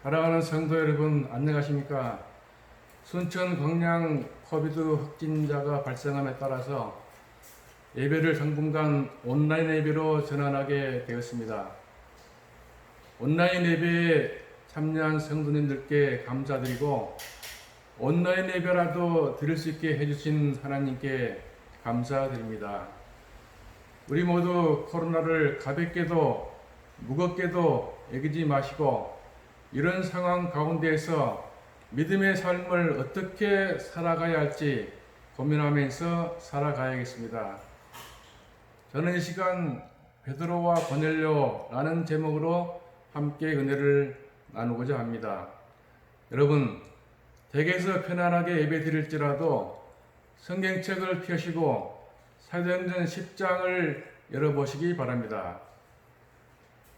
사랑하는 성도 여러분, 안녕하십니까? 순천 광양 코비드 확진자가 발생함에 따라서 예배를 당분간 온라인 예배로 전환하게 되었습니다. 온라인 예배에 참여한 성도님들께 감사드리고 온라인 예배라도 드릴 수 있게 해주신 하나님께 감사드립니다. 우리 모두 코로나를 가볍게도 무겁게도 여기지 마시고 이런 상황 가운데에서 믿음의 삶을 어떻게 살아가야 할지 고민하면서 살아가야겠습니다. 저는 이 시간 베드로와 고넬료라는 제목으로 함께 은혜를 나누고자 합니다. 여러분, 댁에서 편안하게 예배 드릴지라도 성경책을 펴시고 사도행전 10장을 열어보시기 바랍니다.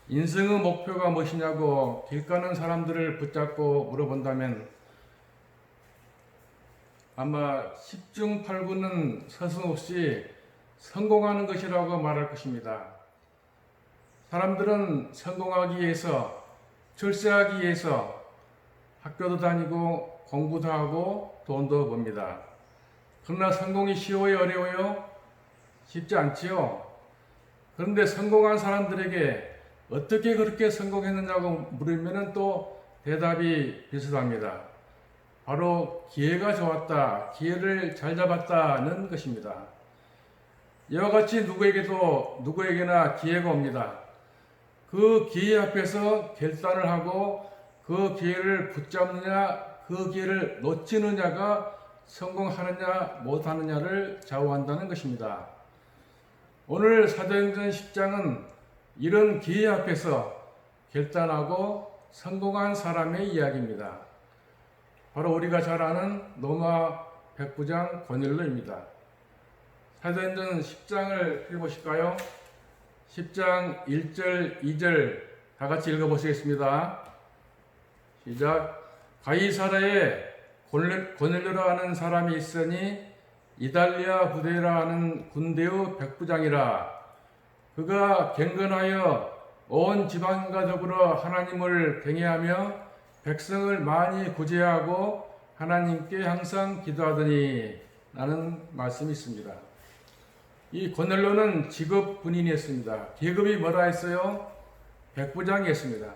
인생의 목표가 무엇이냐고 길 가는 사람들을 붙잡고 물어본다면 아마 10중 8구는 서슴없이 성공하는 것이라고 말할 것입니다. 사람들은 성공하기 위해서, 출세하기 위해서 학교도 다니고 공부도 하고 돈도 법니다. 그러나 성공이 쉬워요, 어려워요? 쉽지 않지요. 그런데 성공한 사람들에게 어떻게 그렇게 성공했느냐고 물으면 또 대답이 비슷합니다. 바로 기회가 좋았다, 기회를 잘 잡았다는 것입니다. 이와 같이 누구에게나 기회가 옵니다. 그 기회 앞에서 결단을 하고 그 기회를 붙잡느냐, 그 기회를 놓치느냐가 성공하느냐 못하느냐를 좌우한다는 것입니다. 오늘 사도행전 10장은 이런 기회 앞에서 결단하고 성공한 사람의 이야기입니다. 바로 우리가 잘 아는 로마 백부장 고넬료입니다. 사도행전 10장을 읽어보실까요? 10장 1절, 2절 다 같이 읽어보시겠습니다. 시작. 가이사라에 고넬료라 하는 사람이 있으니 이달리아 부대라 하는 군대의 백부장이라. 그가 경건하여 온 지방과 더불어 하나님을 경외하며 백성을 많이 구제하고 하나님께 항상 기도하더니 라는 말씀이 있습니다. 이 고넬료는 직업 군인이었습니다. 계급이 뭐라 했어요? 백부장이었습니다.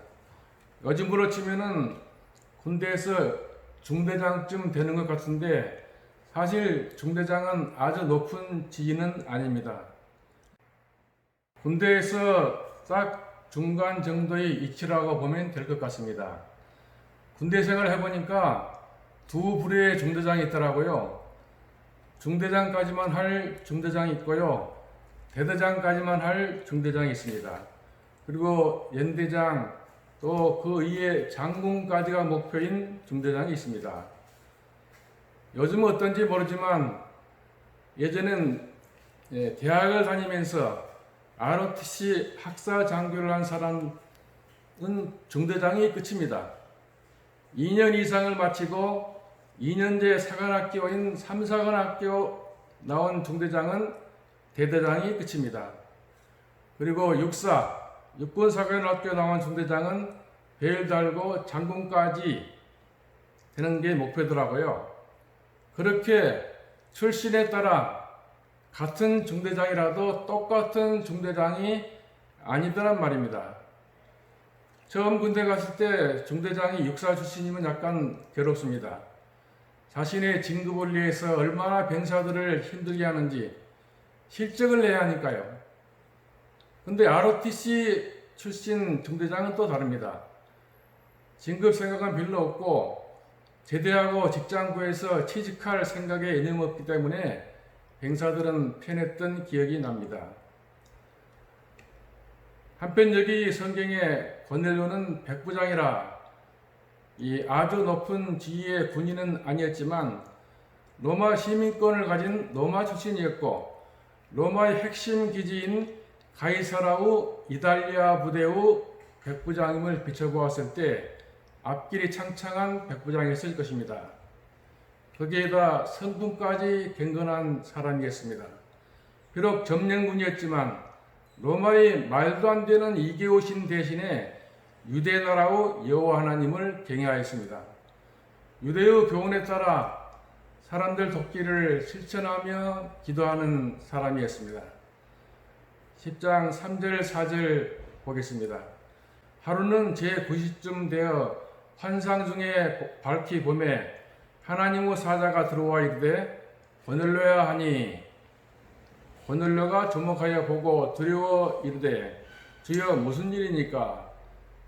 요즘으로 치면은 군대에서 중대장쯤 되는 것 같은데 사실 중대장은 아주 높은 직위는 아닙니다. 군대에서 딱 중간 정도의 위치라고 보면 될 것 같습니다. 군대 생활을 해보니까 두 부류의 중대장이 있더라고요. 중대장까지만 할 중대장이 있고요. 대대장까지만 할 중대장이 있습니다. 그리고 연대장 또 그 위에 장군까지가 목표인 중대장이 있습니다. 요즘은 어떤지 모르지만 예전엔 대학을 다니면서 ROTC 학사 장교를 한 사람은 중대장이 끝입니다. 2년 이상을 마치고 2년제 사관학교인 3사관학교 나온 중대장은 대대장이 끝입니다. 그리고 육군사관학교 나온 중대장은 벨 달고 장군까지 되는 게 목표더라고요. 그렇게 출신에 따라 같은 중대장이라도 똑같은 중대장이 아니더란 말입니다. 처음 군대 갔을 때 중대장이 육사 출신이면 약간 괴롭습니다. 자신의 진급을 위해서 얼마나 병사들을 힘들게 하는지 실적을 내야 하니까요. 근데 ROTC 출신 중대장은 또 다릅니다. 진급 생각은 별로 없고 제대하고 직장 구해서 취직할 생각에 이념 없기 때문에 병사들은 편했던 기억이 납니다. 한편 여기 성경에 고넬료는 백부장이라 이 아주 높은 지위의 군인은 아니었지만 로마 시민권을 가진 로마 출신이었고 로마의 핵심 기지인 가이사라우 이달리아 부대의 백부장임을 비춰보았을 때 앞길이 창창한 백부장이었을 것입니다. 거기에다 성품까지 경건한 사람이었습니다. 비록 점령군이었지만 로마의 말도 안 되는 이교신 대신에 유대 나라의 여호와 하나님을 경외하였습니다. 유대의 교훈에 따라 사람들 돕기를 실천하며 기도하는 사람이었습니다. 10장 3절 4절 보겠습니다. 하루는 제9시쯤 되어 환상 중에 밝히 봄에 하나님의 사자가 들어와 이르되 고넬료야 하니, 고넬료가 주목하여 보고 두려워 이르되 주여 무슨 일이니까?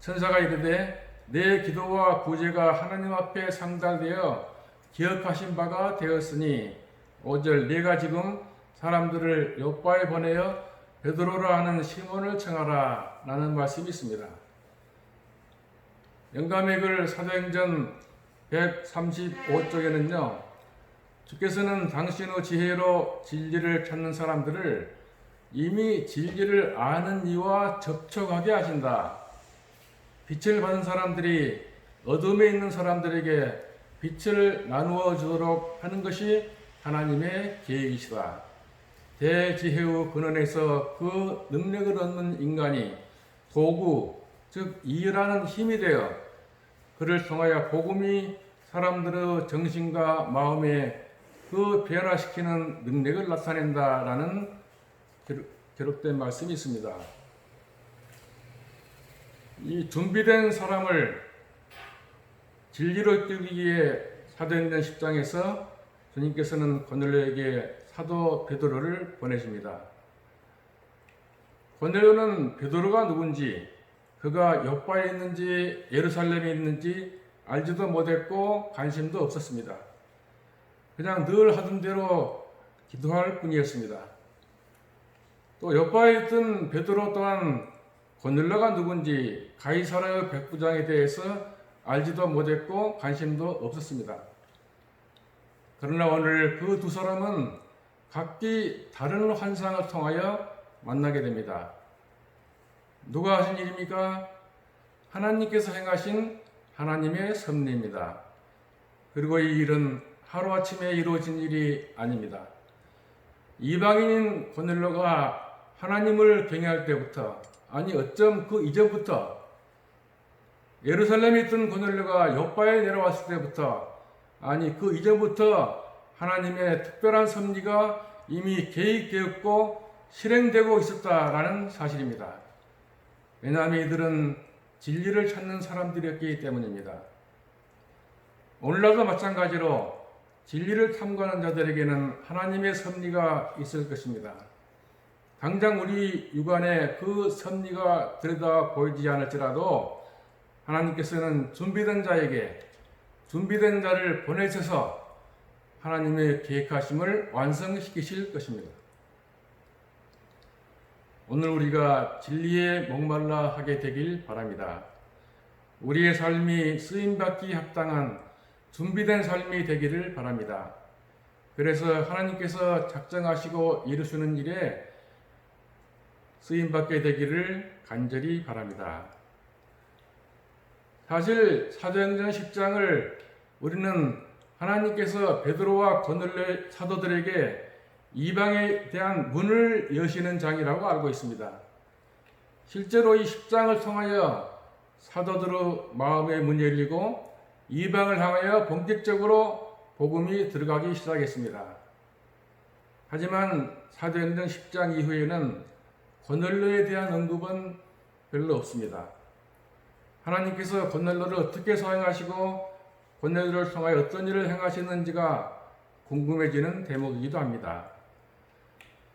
천사가 이르되 내 기도와 구제가 하나님 앞에 상달되어 기억하신 바가 되었으니 5절 내가 지금 사람들을 요바에 보내어 베드로라 하는 시몬을 청하라 라는 말씀이 있습니다. 영감의 글 사도행전 135쪽에는요, 주께서는 당신의 지혜로 진리를 찾는 사람들을 이미 진리를 아는 이와 접촉하게 하신다. 빛을 받은 사람들이 어둠에 있는 사람들에게 빛을 나누어 주도록 하는 것이 하나님의 계획이시다. 대지혜의 근원에서 그 능력을 얻는 인간이 도구, 즉 이해라는 힘이 되어 그를 통하여 복음이 사람들의 정신과 마음에 그 변화시키는 능력을 나타낸다라는 기록된 말씀이 있습니다. 이 준비된 사람을 진리로 이끌기 위해 사도행전 10장에서 주님께서는 고넬료에게 사도 베드로를 보내십니다. 고넬료는 베드로가 누군지, 그가 요바에 있는지 예루살렘에 있는지 알지도 못했고 관심도 없었습니다. 그냥 늘 하던 대로 기도할 뿐이었습니다. 또 요바에 있던 베드로 또한 고넬료가 누군지 가이사랴의 백부장에 대해서 알지도 못했고 관심도 없었습니다. 그러나 오늘 그 두 사람은 각기 다른 환상을 통하여 만나게 됩니다. 누가 하신 일입니까? 하나님께서 행하신 하나님의 섭리입니다. 그리고 이 일은 하루아침에 이루어진 일이 아닙니다. 이방인인 고넬료가 하나님을 경외할 때부터, 아니 어쩜 그 이전부터, 예루살렘에 있던 고넬료가 요바에 내려왔을 때부터, 아니 그 이전부터 하나님의 특별한 섭리가 이미 계획되었고 실행되고 있었다라는 사실입니다. 왜냐하면 이들은 진리를 찾는 사람들이었기 때문입니다. 오늘날도 마찬가지로 진리를 탐구하는 자들에게는 하나님의 섭리가 있을 것입니다. 당장 우리 육안에 그 섭리가 들여다 보이지 않을지라도 하나님께서는 준비된 자에게 준비된 자를 보내셔서 하나님의 계획하심을 완성시키실 것입니다. 오늘 우리가 진리에 목말라 하게 되길 바랍니다. 우리의 삶이 쓰임받기 합당한 준비된 삶이 되기를 바랍니다. 그래서 하나님께서 작정하시고 이루시는 일에 쓰임받게 되기를 간절히 바랍니다. 사실 사도행전 10장을 우리는 하나님께서 베드로와 고넬료 사도들에게 이방에 대한 문을 여시는 장이라고 알고 있습니다. 실제로 이 10장을 통하여 사도들의 마음의 문이 열리고 이방을 향하여 본격적으로 복음이 들어가기 시작했습니다. 하지만 사도행전 10장 이후에는 고넬료에 대한 언급은 별로 없습니다. 하나님께서 고넬료를 어떻게 사용하시고 고넬료를 통하여 어떤 일을 행하셨는지가 궁금해지는 대목이기도 합니다.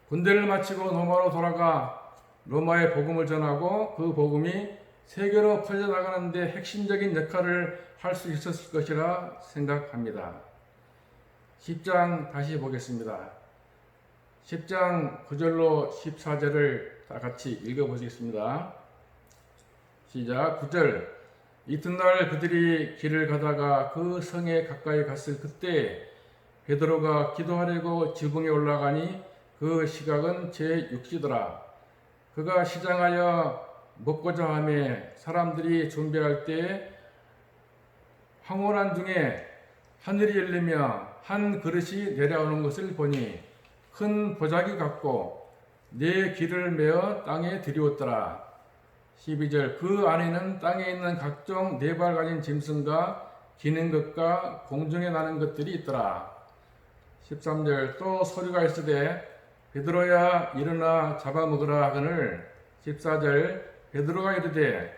군대를 마치고 로마로 돌아가 로마의 복음을 전하고 그 복음이 세계로 퍼져나가는 데 핵심적인 역할을 할 수 있었을 것이라 생각합니다. 10장 다시 보겠습니다. 10장 9절로 14절을 다 같이 읽어보시겠습니다. 시작. 9절. 이튿날 그들이 길을 가다가 그 성에 가까이 갔을 그때 베드로가 기도하려고 지붕에 올라가니 그 시각은 제6시더라. 그가 시장하여 먹고자 하며 사람들이 준비할 때에 황홀한 중에 하늘이 열리며 한 그릇이 내려오는 것을 보니 큰 보자기 같고 네 귀를 메어 땅에 들이웠더라. 12절 그 안에는 땅에 있는 각종 네 발 가진 짐승과 기는 것과 공중에 나는 것들이 있더라. 13절 또 소리가 있으되 베드로야 일어나 잡아먹으라 하거늘 14절 베드로가 이르되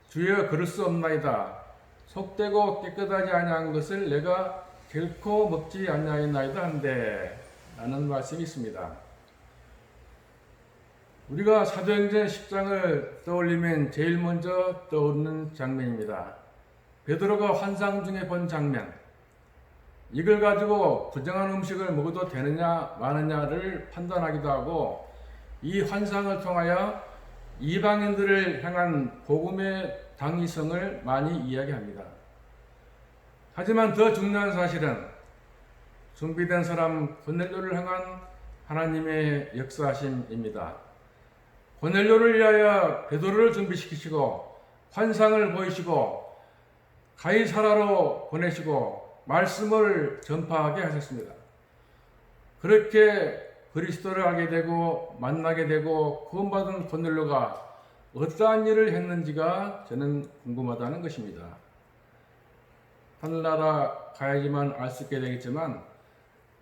주여 그럴 수 없나이다. 속되고 깨끗하지 아니한 것을 내가 결코 먹지 아니하였나이다 한데 라는 말씀이 있습니다. 우리가 사도행전 10장을 떠올리면 제일 먼저 떠오르는 장면입니다. 베드로가 환상 중에 본 장면, 이걸 가지고 부정한 음식을 먹어도 되느냐 마느냐를 판단하기도 하고 이 환상을 통하여 이방인들을 향한 복음의 당위성을 많이 이야기합니다. 하지만 더 중요한 사실은 준비된 사람 고넬료를 향한 하나님의 역사하심입니다. 고넬료를 위하여 베드로를 준비시키시고 환상을 보이시고 가이사라로 보내시고 말씀을 전파하게 하셨습니다. 그렇게 그리스도를 알게 되고 만나게 되고 구원받은 고넬료가 어떠한 일을 했는지가 저는 궁금하다는 것입니다. 하늘나라 가야지만 알 수 있게 되겠지만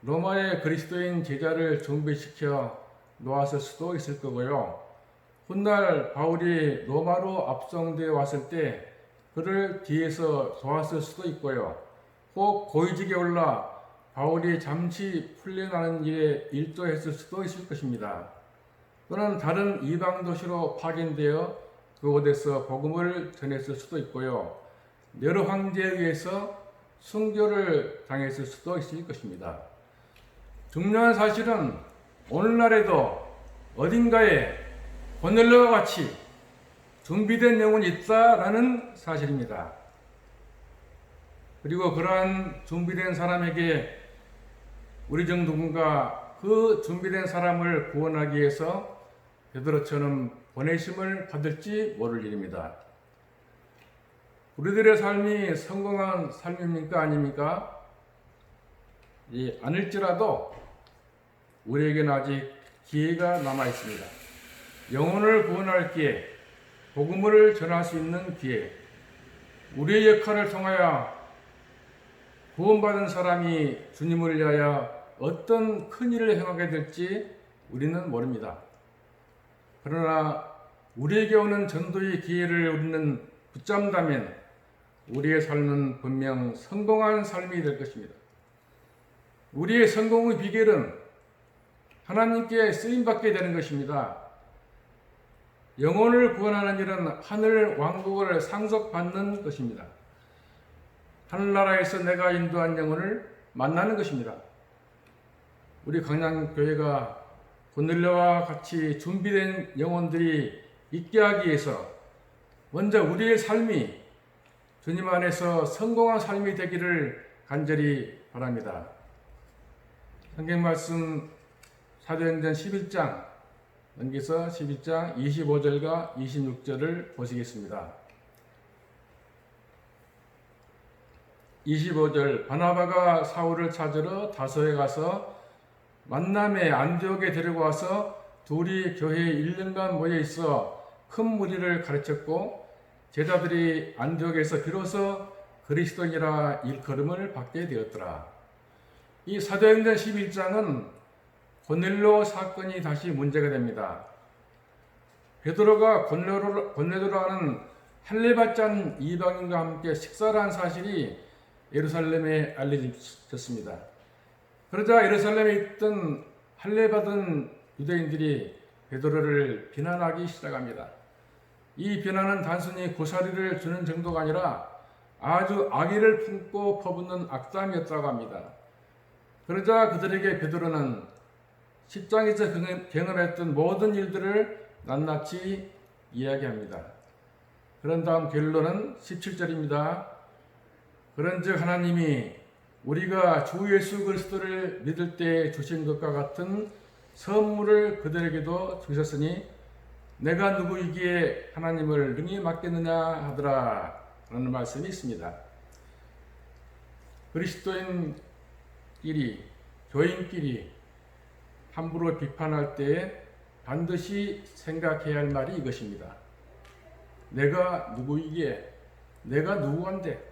로마의 그리스도인 제자를 준비시켜 놓았을 수도 있을 거고요. 훗날 바울이 로마로 압송되어 왔을 때 그를 뒤에서 도왔을 수도 있고요. 혹 고위직에 올라 바울이 잠시 풀려나는 일에 일조했을 수도 있을 것입니다. 또는 다른 이방 도시로 파견되어 그곳에서 복음을 전했을 수도 있고요. 네로 황제에 의해서 순교를 당했을 수도 있을 것입니다. 중요한 사실은 오늘날에도 어딘가에 고넬료와 같이 준비된 영혼이 있다라는 사실입니다. 그리고 그러한 준비된 사람에게 우리 중 누군가 그 준비된 사람을 구원하기 위해서 베드로처럼 보내심을 받을지 모를 일입니다. 우리들의 삶이 성공한 삶입니까? 아닙니까? 아닐지라도 우리에게는 아직 기회가 남아 있습니다. 영혼을 구원할 기회, 복음을 전할 수 있는 기회, 우리의 역할을 통하여 구원받은 사람이 주님을 위하여 어떤 큰 일을 행하게 될지 우리는 모릅니다. 그러나 우리에게 오는 전도의 기회를 우리는 붙잡는다면 우리의 삶은 분명 성공한 삶이 될 것입니다. 우리의 성공의 비결은 하나님께 쓰임받게 되는 것입니다. 영혼을 구원하는 일은 하늘 왕국을 상속받는 것입니다. 하늘나라에서 내가 인도한 영혼을 만나는 것입니다. 우리 강양교회가 고넬료와 같이 준비된 영혼들이 있게 하기 위해서 먼저 우리의 삶이 주님 안에서 성공한 삶이 되기를 간절히 바랍니다. 성경 말씀 사도행전 11장 넘겨서 11장 25절과 26절을 보시겠습니다. 25절 바나바가 사울을 찾으러 다소에 가서 만남에 안디옥에 데리고 와서 둘이 교회에 1년간 모여 있어 큰 무리를 가르쳤고 제자들이 안디옥에서 비로소 그리스도인이라 일컬음을 받게 되었더라. 이 사도행전 11장은 고넬료 사건이 다시 문제가 됩니다. 베드로가 고넬료라는 할례받지 않은 이방인과 함께 식사를 한 사실이 예루살렘에 알려졌습니다. 그러자 예루살렘에 있던 할례받은 유대인들이 베드로를 비난하기 시작합니다. 이 비난은 단순히 고사리를 주는 정도가 아니라 아주 악의를 품고 퍼붓는 악담이었다고 합니다. 그러자 그들에게 베드로는 10장에서 경험했던 모든 일들을 낱낱이 이야기합니다. 그런 다음 결론은 17절입니다. 그런즉 하나님이 우리가 주 예수 그리스도를 믿을 때 주신 것과 같은 선물을 그들에게도 주셨으니 내가 누구이기에 하나님을 능히 맡겠느냐 하더라 라는 말씀이 있습니다. 그리스도인끼리, 교인끼리 함부로 비판할 때에 반드시 생각해야 할 말이 이것입니다. 내가 누구이기에? 내가 누구한데?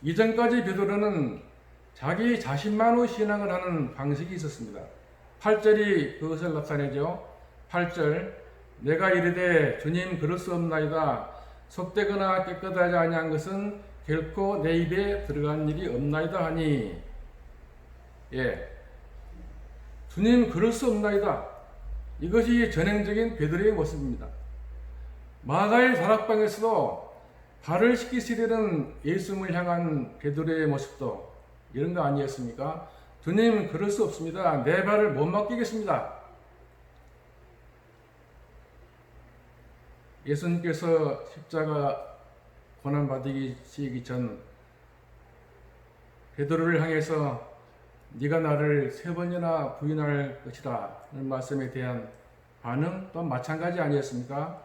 이전까지 베드로는 자기 자신만의 신앙을 하는 방식이 있었습니다. 8절이 그것을 나타내죠. 8절, 내가 이르되 주님 그럴 수 없나이다. 속되거나 깨끗하지 아니한 것은 결코 내 입에 들어간 일이 없나이다 하니, 주님 그럴 수 없나이다. 이것이 전형적인 베드로의 모습입니다. 마가의 다락방에서도 발을 씻기시려는 예수님을 향한 베드로의 모습도 이런 거 아니었습니까? 주님 그럴 수 없습니다. 내 발을 못 맡기겠습니다. 예수님께서 십자가 고난받으시기 전 베드로를 향해서 네가 나를 3번이나 부인할 것이다 하는 말씀에 대한 반응 또한 마찬가지 아니었습니까?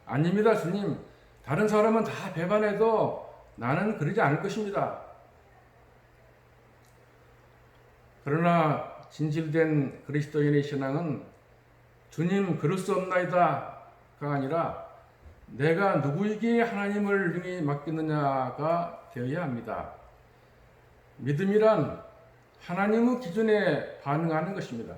아닙니다 주님, 다른 사람은 다 배반해도 나는 그러지 않을 것입니다. 그러나 진실된 그리스도인의 신앙은 주님 그럴 수 없나이다가 아니라 내가 누구에게 하나님을 능히 맡기느냐가 되어야 합니다. 믿음이란 하나님의 기준에 반응하는 것입니다.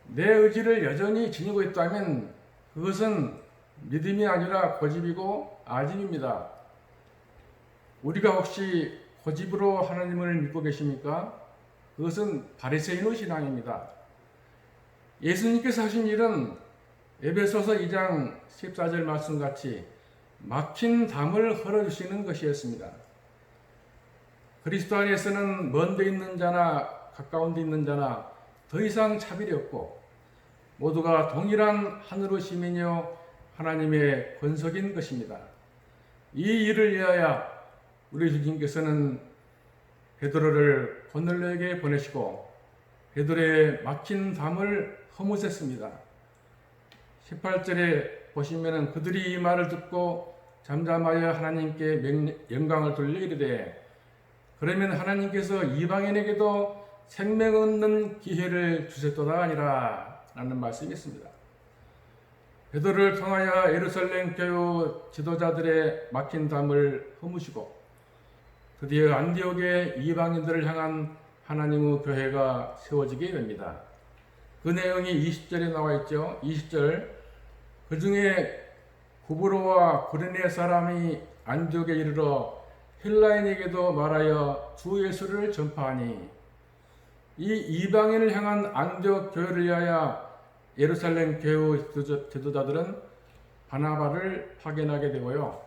내 의지를 여전히 지니고 있다면 그것은 믿음이 아니라 고집이고 아집입니다. 우리가 혹시 고집으로 하나님을 믿고 계십니까? 그것은 바리새인의 신앙입니다. 예수님께서 하신 일은 에베소서 2장 14절 말씀같이 막힌 담을 헐어주시는 것이었습니다. 그리스도 안에서는 먼 데 있는 자나 가까운 데 있는 자나 더 이상 차별이 없고 모두가 동일한 하늘의 시민이요 하나님의 권속인 것입니다. 이 일을 위하여 우리 주님께서는 베드로를 고넬료에게 보내시고 베드로의 막힌 담을 허무셨습니다. 18절에 보시면 그들이 이 말을 듣고 잠잠하여 하나님께 영광을 돌려 이르되 그러면 하나님께서 이방인에게도 생명 얻는 기회를 주셨도다 아니라 라는 말씀이 있습니다. 베드로를 통하여 예루살렘 교회 지도자들의 막힌 담을 허무시고 드디어 안디옥의 이방인들을 향한 하나님의 교회가 세워지게 됩니다. 그 내용이 20절에 나와 있죠. 20절, 그 중에 구브로와 구레네 사람이 안디옥에 이르러 헬라인에게도 말하여 주 예수를 전파하니, 이 이방인을 향한 안디옥 교회를 위하여 예루살렘 교회 지도자들은 바나바를 파견하게 되고요.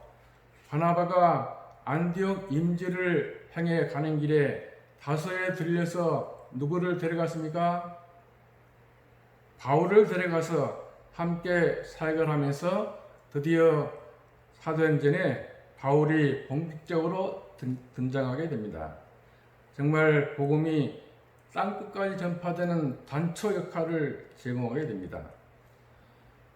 바나바가 안디옥 임지를 향해 가는 길에 다소에 들려서 누구를 데려갔습니까? 바울을 데려가서 함께 사역을 하면서 드디어 사도행전에 바울이 본격적으로 등장하게 됩니다. 정말 복음이 땅끝까지 전파되는 단초 역할을 제공하게 됩니다.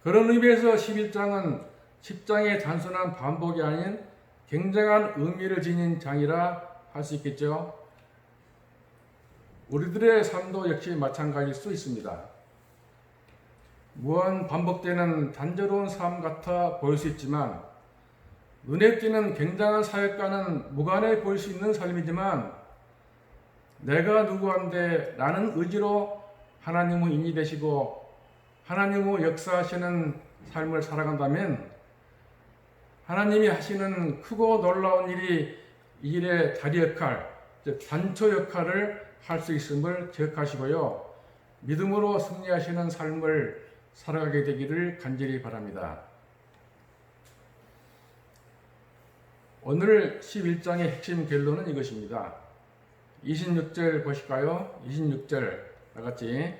그런 의미에서 11장은 10장의 단순한 반복이 아닌 굉장한 의미를 지닌 장이라 할 수 있겠죠. 우리들의 삶도 역시 마찬가지일 수 있습니다. 무한 반복되는 단조로운 삶 같아 보일 수 있지만 눈에 띄는 굉장한 사역과는 무관해 보일 수 있는 삶이지만 내가 누구한데 라는 의지로 하나님의 인이 되시고 하나님의 역사하시는 삶을 살아간다면 하나님이 하시는 크고 놀라운 일이 이 일의 다리 역할, 즉 단초 역할을 할 수 있음을 기억하시고요. 믿음으로 승리하시는 삶을 살아가게 되기를 간절히 바랍니다. 오늘 11장의 핵심 결론은 이것입니다. 26절 보실까요? 26절 다같이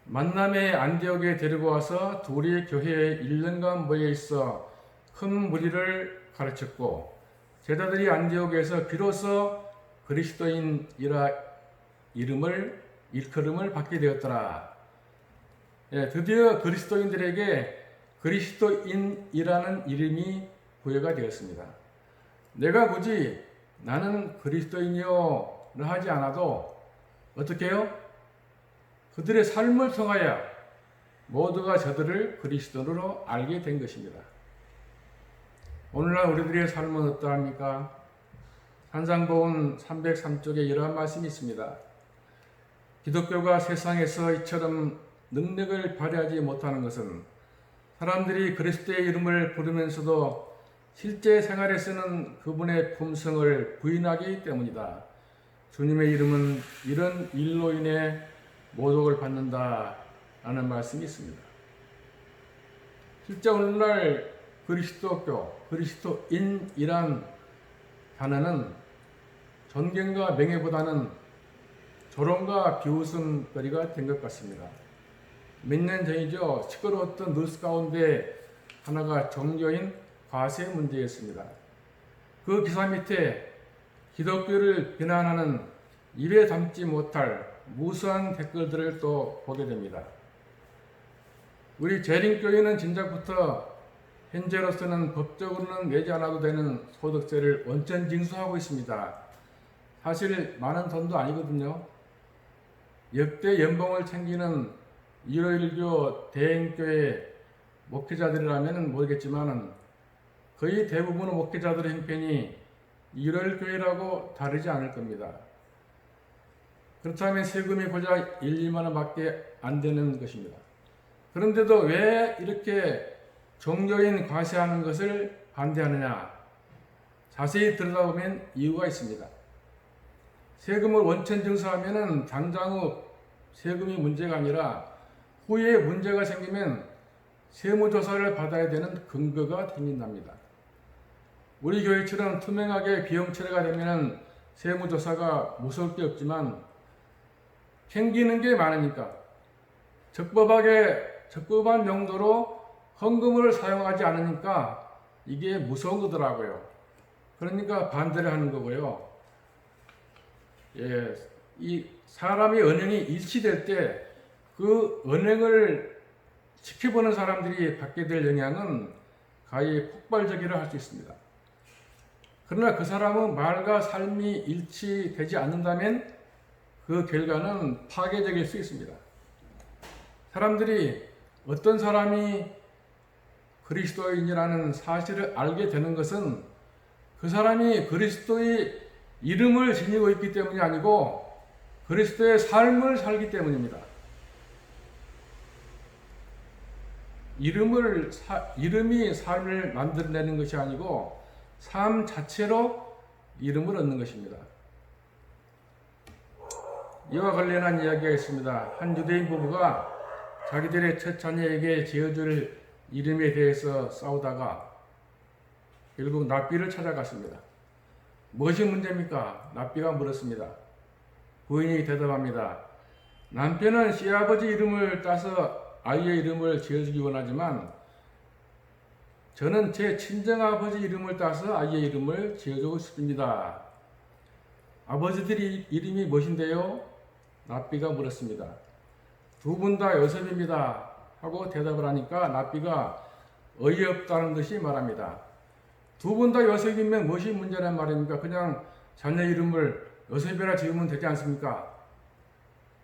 만남의 안디옥에 데리고 와서 둘이 교회에 1년간 모여 있어 큰 무리를 가르쳤고 제자들이 안디옥에서 비로소 그리스도인이라 일컬음을 받게 되었더라. 드디어 그리스도인들에게 그리스도인이라는 이름이 부여가 되었습니다. 내가 굳이 나는 그리스도인이요 하지 않아도 어떻게 해요? 그들의 삶을 통하여 모두가 저들을 그리스도인으로 알게 된 것입니다. 오늘날 우리들의 삶은 어떠합니까? 산상보훈 303쪽에 이러한 말씀이 있습니다. 기독교가 세상에서 이처럼 능력을 발휘하지 못하는 것은 사람들이 그리스도의 이름을 부르면서도 실제 생활에서는 그분의 품성을 부인하기 때문이다. 주님의 이름은 이런 일로 인해 모독을 받는다 라는 말씀이 있습니다. 실제 오늘날 그리스도교, 그리스도인이란 단어는 존경과 명예보다는 조롱과 비웃음거리가 된 것 같습니다. 몇 년 전이죠. 시끄러웠던 뉴스 가운데 하나가 종교인 과세 문제였습니다. 그 기사 밑에 기독교를 비난하는 입에 담지 못할 무수한 댓글들을 또 보게 됩니다. 우리 재림교회는 진작부터 현재로서는 법적으로는 내지 않아도 되는 소득세를 원천 징수하고 있습니다. 사실 많은 돈도 아니거든요. 역대 연봉을 챙기는 1호1교 대행교회 목회자들이라면 모르겠지만 거의 대부분의 목회자들의 형편이 1월 교회라고 다르지 않을 겁니다. 그렇다면 세금이 고작 1, 2만 원밖에 안 되는 것입니다. 그런데도 왜 이렇게 종교인 과세하는 것을 반대하느냐? 자세히 들여다보면 이유가 있습니다. 세금을 원천 징수하면은 당장 후 세금이 문제가 아니라 후에 문제가 생기면 세무조사를 받아야 되는 근거가 생긴답니다. 우리 교회처럼 투명하게 비용 처리가 되면 세무조사가 무서울 게 없지만 캥기는 게 많으니까 적법한 용도로 헌금을 사용하지 않으니까 이게 무서운 거더라고요. 그러니까 반대를 하는 거고요. 이 사람의 언행이 일치될 때 그 언행을 지켜보는 사람들이 받게 될 영향은 가히 폭발적이라 할 수 있습니다. 그러나 그 사람은 말과 삶이 일치되지 않는다면 그 결과는 파괴적일 수 있습니다. 사람들이 어떤 사람이 그리스도인이라는 사실을 알게 되는 것은 그 사람이 그리스도의 이름을 지니고 있기 때문이 아니고 그리스도의 삶을 살기 때문입니다. 이름이 삶을 만들어내는 것이 아니고 삶 자체로 이름을 얻는 것입니다. 이와 관련한 이야기가 있습니다. 한 유대인 부부가 자기들의 첫 자녀에게 지어줄 이름에 대해서 싸우다가 결국 랍비를 찾아갔습니다. 무엇이 문제입니까? 랍비가 물었습니다. 부인이 대답합니다. 남편은 시아버지 이름을 따서 아이의 이름을 지어주기 원하지만 저는 제 친정아버지 이름을 따서 아이의 이름을 지어주고 싶습니다. 아버지들이 이름이 무엇인데요? 랍비가 물었습니다. 두 분 다 요셉입니다. 하고 대답을 하니까 랍비가 어이없다는 듯이 말합니다. 두 분 다 요셉이면 무엇이 문제란 말입니까? 그냥 자녀 이름을 요셉이라 지으면 되지 않습니까?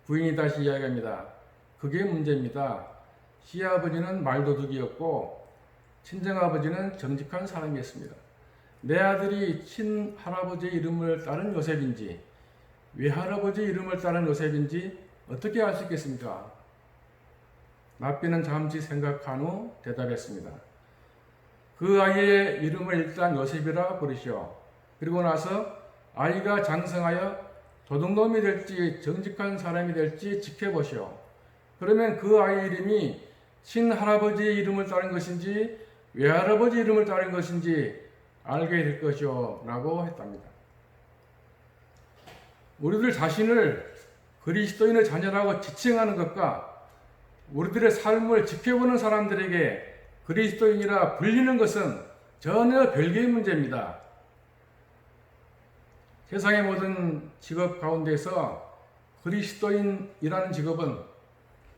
부인이 다시 이야기합니다. 그게 문제입니다. 시아버지는 말도둑이었고 친정아버지는 정직한 사람이었습니다. 내 아들이 친할아버지의 이름을 따른 요셉인지 외할아버지 이름을 따른 요셉인지 어떻게 알 수 있겠습니까? 랍비는 잠시 생각한 후 대답했습니다. 그 아이의 이름을 일단 요셉이라 부르시오. 그리고 나서 아이가 장성하여 도둑놈이 될지 정직한 사람이 될지 지켜보시오. 그러면 그 아이 이름이 친할아버지의 이름을 따른 것인지 외할아버지 이름을 따른 것인지 알게 될 것이오 라고 했답니다. 우리들 자신을 그리스도인의 자녀라고 지칭하는 것과 우리들의 삶을 지켜보는 사람들에게 그리스도인이라 불리는 것은 전혀 별개의 문제입니다. 세상의 모든 직업 가운데서 그리스도인이라는 직업은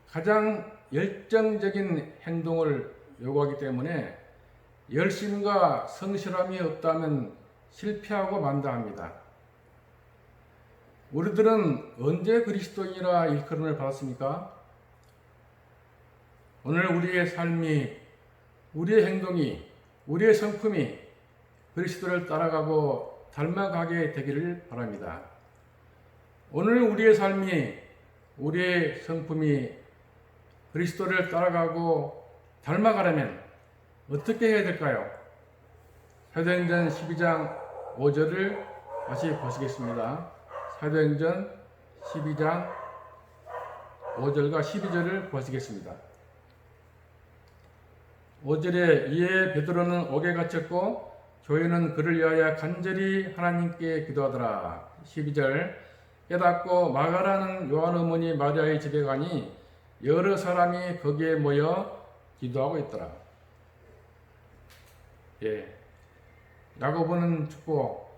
가장 열정적인 행동을 요구하기 때문에 열심과 성실함이 없다면 실패하고 만다합니다. 우리들은 언제 그리스도인이라 일컬음을 받았습니까? 오늘 우리의 삶이, 우리의 행동이, 우리의 성품이 그리스도를 따라가고 닮아가게 되기를 바랍니다. 오늘 우리의 삶이, 우리의 성품이 그리스도를 따라가고 닮아가려면 어떻게 해야 될까요? 사도행전 12장 5절을 다시 보시겠습니다. 사도행전 12장 5절과 12절을 보시겠습니다. 5절에 이에 베드로는 옥에 갇혔고 교회는 그를 위하여 간절히 하나님께 기도하더라. 12절 깨닫고 마가라는 요한 어머니 마리아의 집에 가니 여러 사람이 거기에 모여 기도하고 있더라. 야고보는 죽고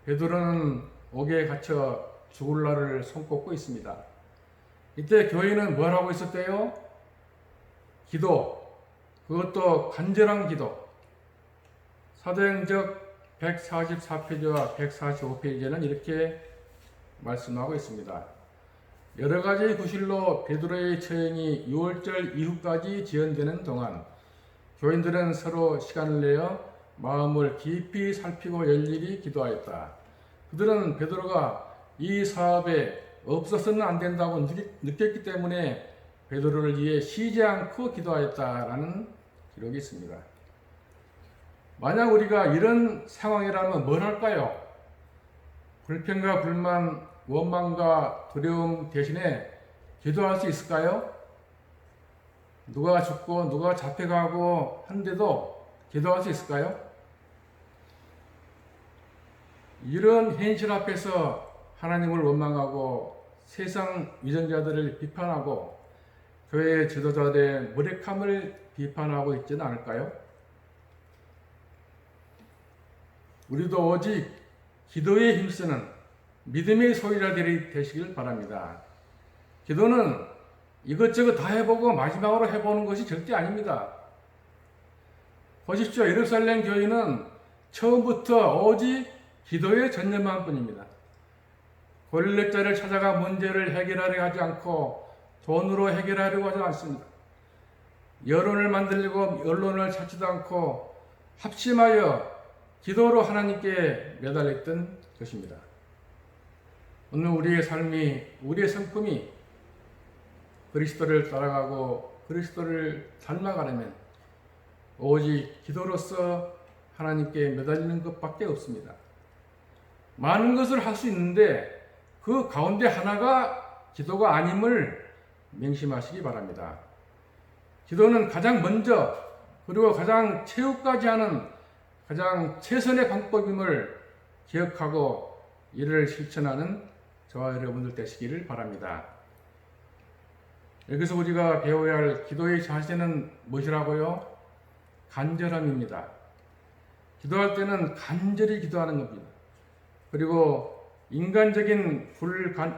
베드로는 옥에 갇혀 죽을 날을 손꼽고 있습니다. 이때 교회는 뭘 하고 있었대요? 기도. 그것도 간절한 기도. 사도행전 144페이지와 145페이지에는 이렇게 말씀하고 있습니다. 여러 가지 구실로 베드로의 처형이 6월절 이후까지 지연되는 동안 교인들은 서로 시간을 내어 마음을 깊이 살피고 열일히 기도하였다. 그들은 베드로가 이 사업에 없어서는 안 된다고 느꼈기 때문에 베드로를 위해 쉬지 않고 기도하였다라는 기록이 있습니다. 만약 우리가 이런 상황이라면 뭘 할까요? 불평과 불만, 원망과 두려움 대신에 기도할 수 있을까요? 누가 죽고 누가 잡혀가고 한데도 기도할 수 있을까요? 이런 현실 앞에서 하나님을 원망하고 세상 위정자들을 비판하고 교회의 지도자들의 무력함을 비판하고 있지는 않을까요? 우리도 오직 기도에 힘쓰는 믿음의 소유자들이 되시길 바랍니다. 기도는 이것저것 다 해보고 마지막으로 해보는 것이 절대 아닙니다. 보십시오. 예루살렘 교회는 처음부터 오직 기도에 전념한 뿐입니다. 권력자를 찾아가 문제를 해결하려 하지 않고 돈으로 해결하려고 하지 않습니다. 여론을 만들려고 언론을 찾지도 않고 합심하여 기도로 하나님께 매달렸던 것입니다. 오늘 우리의 삶이, 우리의 성품이 그리스도를 따라가고 그리스도를 닮아가려면 오직 기도로서 하나님께 매달리는 것밖에 없습니다. 많은 것을 할 수 있는데 그 가운데 하나가 기도가 아님을 명심하시기 바랍니다. 기도는 가장 먼저 그리고 가장 최후까지 하는 가장 최선의 방법임을 기억하고 이를 실천하는 저와 여러분들 되시기를 바랍니다. 여기서 우리가 배워야 할 기도의 자세는 무엇이라고요? 간절함입니다. 기도할 때는 간절히 기도하는 겁니다. 그리고 인간적인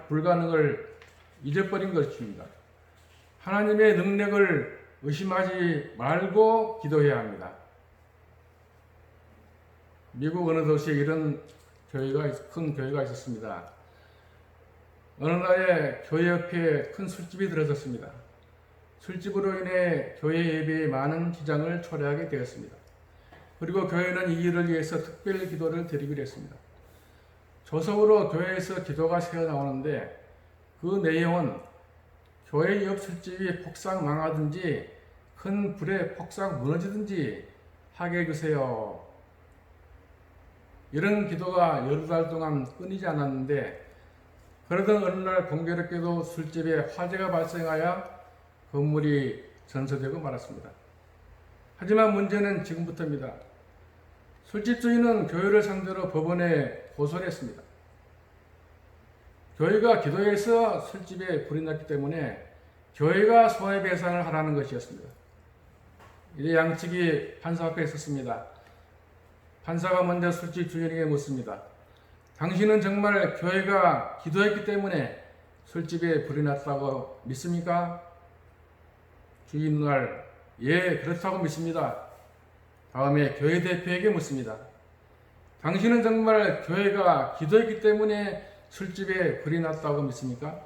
불가능을 잊어버린 것입니다. 하나님의 능력을 의심하지 말고 기도해야 합니다. 미국 어느 도시에 이런 큰 교회가 있었습니다. 어느 날에 교회 옆에 큰 술집이 들어섰습니다. 술집으로 인해 교회 예배에 많은 지장을 초래하게 되었습니다. 그리고 교회는 이 일을 위해서 특별 기도를 드리기로 했습니다. 조석으로 교회에서 기도가 새어나오는데 그 내용은 교회 옆 술집이 폭삭 망하든지 큰 불에 폭삭 무너지든지 하게 해주세요. 이런 기도가 여러 달 동안 끊이지 않았는데 그러던 어느 날 공교롭게도 술집에 화재가 발생하여 건물이 전소되고 말았습니다. 하지만 문제는 지금부터입니다. 술집 주인은 교회를 상대로 법원에 고소를 했습니다. 교회가 기도해서 술집에 불이 났기 때문에 교회가 손해배상을 하라는 것이었습니다. 이제 양측이 판사 앞에 있었습니다. 판사가 먼저 술집 주인에게 묻습니다. 당신은 정말 교회가 기도했기 때문에 술집에 불이 났다고 믿습니까? 주인 말, 예, 그렇다고 믿습니다. 다음에 교회 대표에게 묻습니다. 당신은 정말 교회가 기도했기 때문에 술집에 불이 났다고 믿습니까?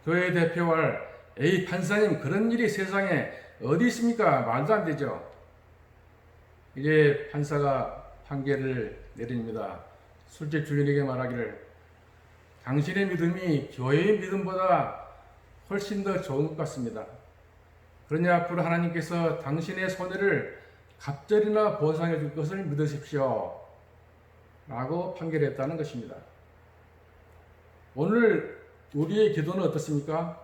교회 대표와 에이 판사님, 그런 일이 세상에 어디 있습니까? 말도 안 되죠. 이제 판사가 판결을 내립니다. 술집 주인에게 말하기를 당신의 믿음이 교회의 믿음보다 훨씬 더 좋은 것 같습니다. 그러니 앞으로 하나님께서 당신의 손해를 갑절이나 보상해 줄 것을 믿으십시오. 라고 판결했다는 것입니다. 오늘 우리의 기도는 어떻습니까?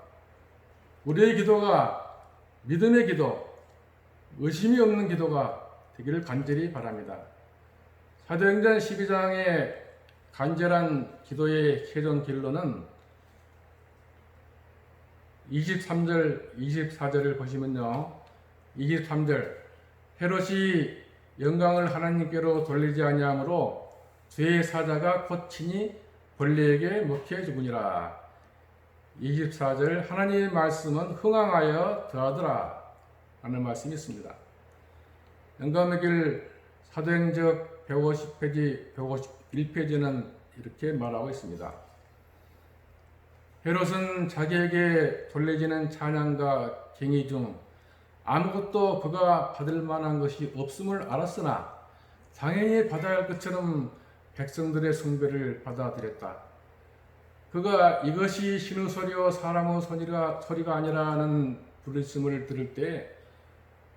우리의 기도가 믿음의 기도, 의심이 없는 기도가 되기를 간절히 바랍니다. 사도행전 12장의 간절한 기도의 최종 결론은 23절, 24절을 보시면요. 23절 헤롯이 영광을 하나님께로 돌리지 아니하므로 죄의 사자가 곧 친히 벌레에게 먹혀 죽으니라. 24절 하나님의 말씀은 흥황하여 더하더라 라는 말씀이 있습니다. 영감의 길 사도행전 150페이지, 151페이지는 이렇게 말하고 있습니다. 헤롯은 자기에게 돌려지는 찬양과 경의 중 아무것도 그가 받을 만한 것이 없음을 알았으나 당연히 받아야 할 것처럼 백성들의 숭배를 받아들였다. 그가 이것이 신의 소리요 사람의 소리가 아니라는 부르심을 들을 때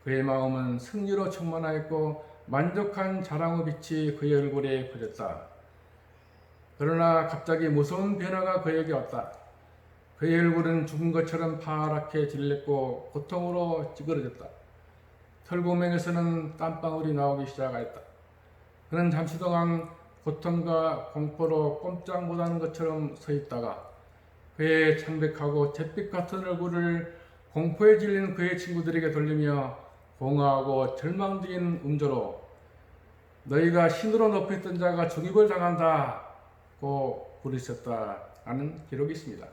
그의 마음은 승리로 충만하였고 만족한 자랑의 빛이 그의 얼굴에 퍼졌다. 그러나 갑자기 무서운 변화가 그에게 왔다. 그의 얼굴은 죽은 것처럼 파랗게 질렸고 고통으로 찌그러졌다. 털구멍에서는 땀방울이 나오기 시작하였다. 그는 잠시 동안 고통과 공포로 꼼짝 못하는 것처럼 서 있다가 그의 창백하고 잿빛 같은 얼굴을 공포에 질린 그의 친구들에게 돌리며 공허하고 절망적인 음조로 너희가 신으로 높였던 자가 죽임을 당한다고 부르셨다라는 기록이 있습니다.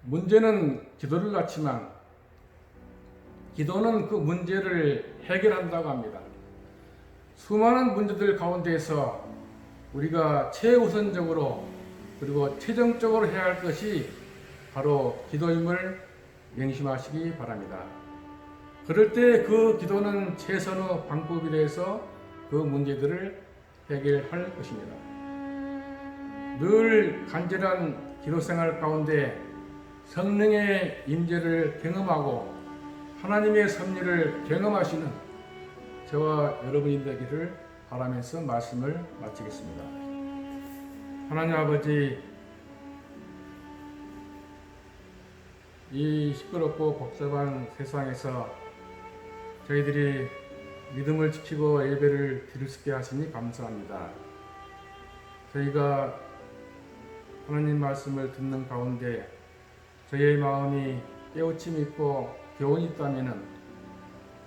문제는 기도를 낳지만 기도는 그 문제를 해결한다고 합니다. 수많은 문제들 가운데에서 우리가 최우선적으로 그리고 최종적으로 해야 할 것이 바로 기도임을 명심하시기 바랍니다. 그럴 때 그 기도는 최선의 방법이 되어서 그 문제들을 해결할 것입니다. 늘 간절한 기도 생활 가운데 성령의 임재를 경험하고 하나님의 섭리를 경험하시는 저와 여러분이 되기를 바라면서 말씀을 마치겠습니다. 하나님 아버지, 이 시끄럽고 복잡한 세상에서 저희들이 믿음을 지키고 예배를 드릴 수 있게 하시니 감사합니다. 저희가 하나님 말씀을 듣는 가운데 저희의 마음이 깨우침이 있고 교훈이 있다면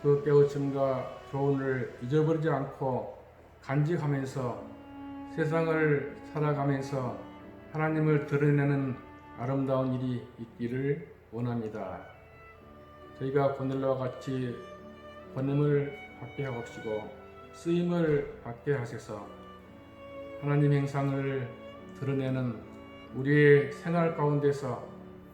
그 깨우침과 교훈을 잊어버리지 않고 간직하면서 세상을 살아가면서 하나님을 드러내는 아름다운 일이 있기를 원합니다. 저희가 오늘과 같이 번임을 받게 하옵시고 쓰임을 받게 하셔서 하나님 행상을 드러내는 우리의 생활 가운데서,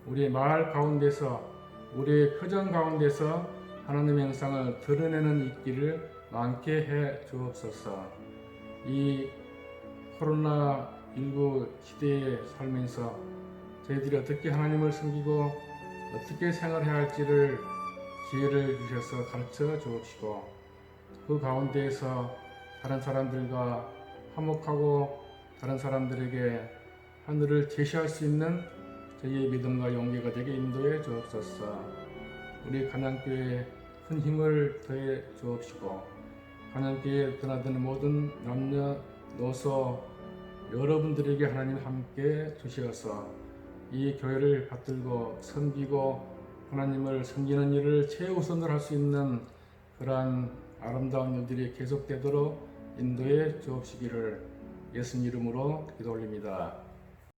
우리의 말 가운데서, 우리의 표정 가운데서 하나님 행상을 드러내는 있기를 많게 해 주옵소서. 이 코로나19 시대에 살면서 저희들이 어떻게 하나님을 섬기고 어떻게 생활해야 할지를 기회를 주셔서 가르쳐 주옵시고 그 가운데에서 다른 사람들과 화목하고 다른 사람들에게 하늘을 제시할 수 있는 저희의 믿음과 용기가 되게 인도해 주옵소서. 우리 간양교회에 큰 힘을 더해 주옵시고 간양교회에 드나드는 모든 남녀노소 여러분들에게 하나님 함께 주시어서 이 교회를 받들고 섬기고 하나님을 섬기는 일을 최우선으로 할 수 있는 그러한 아름다운 일들이 계속되도록 인도해 주옵시기를 예수님 이름으로 기도 올립니다.